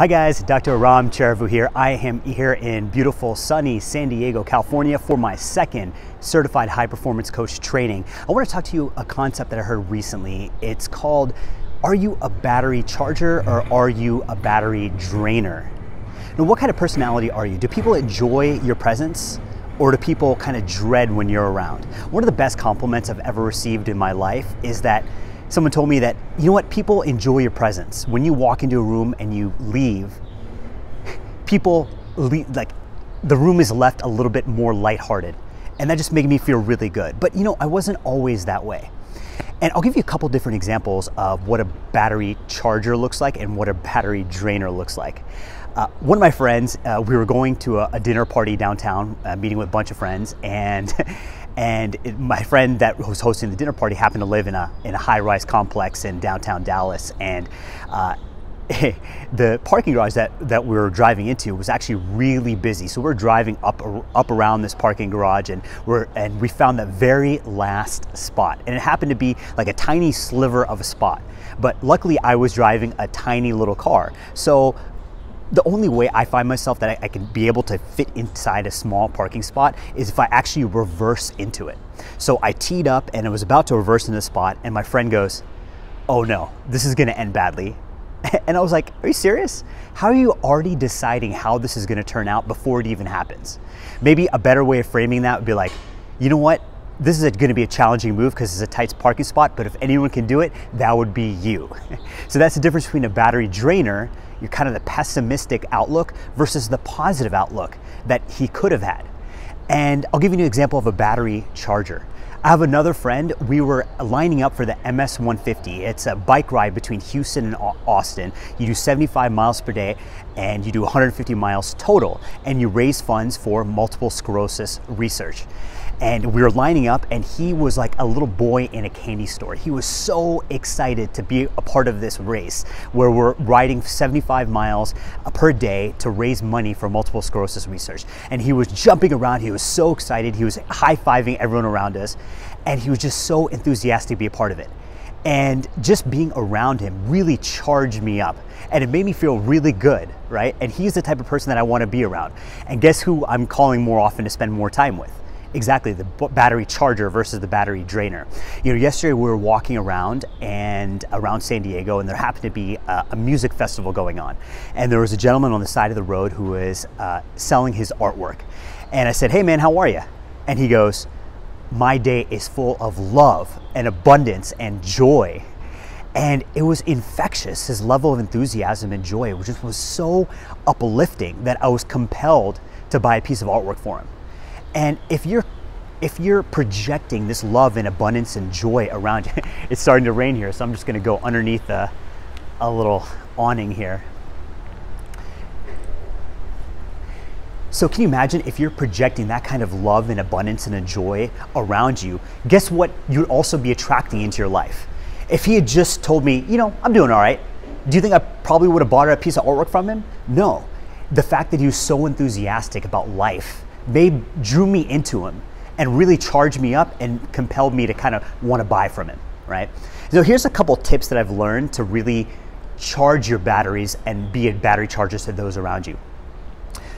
Hi guys, Dr. Ram Charavu here. I am here in beautiful sunny San Diego, California for my second certified high performance coach training. I want to talk to you a concept that I heard recently. It's called, are you a battery charger or are you a battery drainer? Now, what kind of personality are you? Do people enjoy your presence or do people kind of dread when you're around? One of the best compliments I've ever received in my life is that someone told me that, you know what, people enjoy your presence. When you walk into a room and you leave, people leave, like the room is left a little bit more lighthearted. And that just made me feel really good. But you know, I wasn't always that way. And I'll give you a couple different examples of what a battery charger looks like and what a battery drainer looks like. One of my friends, we were going to a dinner party downtown, meeting with a bunch of friends, and my friend that was hosting the dinner party happened to live in a high-rise complex in downtown Dallas, and the parking garage that we were driving into was actually really busy. So we're driving up around this parking garage, and we found that very last spot, and it happened to be like a tiny sliver of a spot. But luckily, I was driving a tiny little car, so the only way I find myself that I can be able to fit inside a small parking spot is if I actually reverse into it. So I teed up and I was about to reverse into the spot, and my friend goes, "Oh no, this is gonna end badly." And I was like, "Are you serious? How are you already deciding how this is gonna turn out before it even happens?" Maybe a better way of framing that would be like, you know what? This is gonna be a challenging move because it's a tight parking spot, but if anyone can do it, that would be you. So that's the difference between a battery drainer, you're kind of the pessimistic outlook, versus the positive outlook that he could have had. And I'll give you an example of a battery charger. I have another friend, we were lining up for the MS 150. It's a bike ride between Houston and Austin. You do 75 miles per day and you do 150 miles total, and you raise funds for multiple sclerosis research. And we were lining up, and he was like a little boy in a candy store. He was so excited to be a part of this race where we're riding 75 miles per day to raise money for multiple sclerosis research. And he was jumping around, he was so excited, he was high-fiving everyone around us, and he was just so enthusiastic to be a part of it. And just being around him really charged me up, and it made me feel really good, right? And he's the type of person that I want to be around. And guess who I'm calling more often to spend more time with? Exactly, the battery charger versus the battery drainer. You know, yesterday we were walking around San Diego, and there happened to be a music festival going on. And there was a gentleman on the side of the road who was selling his artwork. And I said, "Hey man, how are you?" And he goes, "My day is full of love and abundance and joy." And it was infectious. His level of enthusiasm and joy just was so uplifting that I was compelled to buy a piece of artwork for him. And if you're projecting this love and abundance and joy around you, it's starting to rain here, so I'm just gonna go underneath a little awning here. So can you imagine if you're projecting that kind of love and abundance and joy around you, guess what you'd also be attracting into your life? If he had just told me, you know, I'm doing all right, do you think I probably would have bought a piece of artwork from him? No. The fact that he was so enthusiastic about life, they drew me into him and really charged me up and compelled me to kind of want to buy from him, right? So here's a couple tips that I've learned to really charge your batteries and be a battery charger to those around you.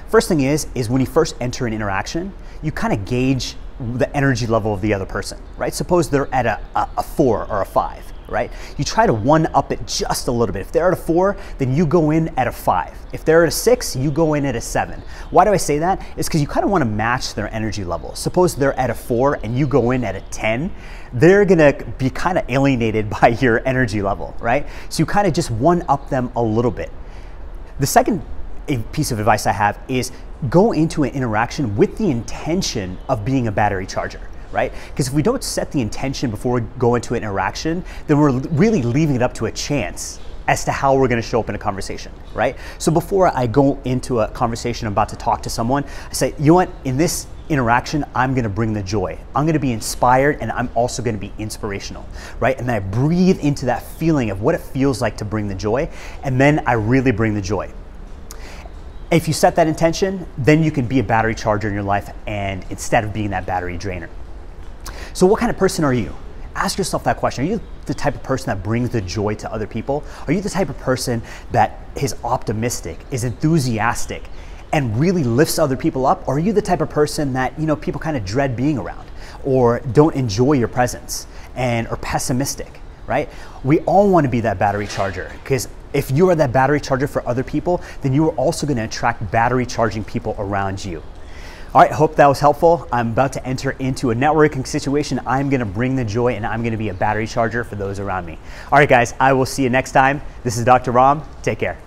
First thing is when you first enter an interaction, you kind of gauge the energy level of the other person, right? Suppose they're at a 4 or a 5. Right? You try to one-up it just a little bit. If they're at a 4, then you go in at a 5. If they're at a 6, you go in at a 7. Why do I say that? It's because you kind of want to match their energy level. Suppose they're at a 4 and you go in at a 10, they're gonna be kind of alienated by your energy level, right? So you kind of just one-up them a little bit. The second piece of advice I have is go into an interaction with the intention of being a battery charger. Right? Because if we don't set the intention before we go into an interaction, then we're really leaving it up to a chance as to how we're going to show up in a conversation, right? So before I go into a conversation, I'm about to talk to someone, I say, you know what, in this interaction, I'm going to bring the joy. I'm going to be inspired, and I'm also going to be inspirational, right? And then I breathe into that feeling of what it feels like to bring the joy, and then I really bring the joy. If you set that intention, then you can be a battery charger in your life, and instead of being that battery drainer. So what kind of person are you? Ask yourself that question. Are you the type of person that brings the joy to other people? Are you the type of person that is optimistic, is enthusiastic, and really lifts other people up? Or are you the type of person that, you know, people kind of dread being around or don't enjoy your presence and are pessimistic, right? We all want to be that battery charger, because if you are that battery charger for other people, then you are also going to attract battery charging people around you. All right, hope that was helpful. I'm about to enter into a networking situation. I'm gonna bring the joy and I'm gonna be a battery charger for those around me. All right, guys, I will see you next time. This is Dr. Ram. Take care.